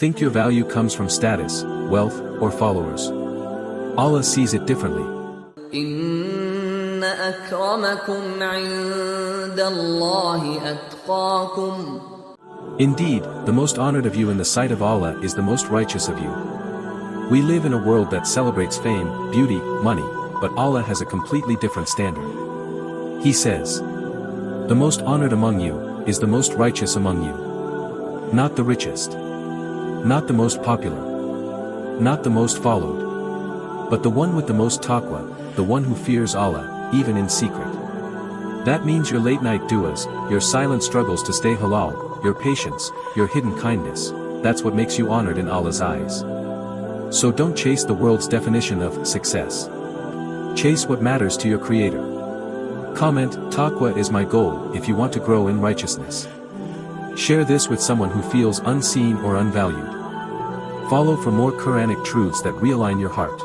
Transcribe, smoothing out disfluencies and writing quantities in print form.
think your value comes from status, wealth, or followers. Allah sees it differently. إن أكرمكم عند الله أتقاكم. Indeed, the most honored of you in the sight of Allah is the most righteous of you. We live in a world that celebrates fame, beauty, money, but Allah has a completely different standard. He says, "The most honored among you is the most righteous among you." Not the richest. Not the most popular. Not the most followed. But the one with the most taqwa, the one who fears Allah, even in secret. That means your late-night du'as, your silent struggles to stay halal, your patience, your hidden kindness, that's what makes you honored in Allah's eyes. So don't chase the world's definition of success. Chase what matters to your Creator. Comment, "Taqwa is my goal," if you want to grow in righteousness. Share this with someone who feels unseen or unvalued. Follow for more Quranic truths that realign your heart.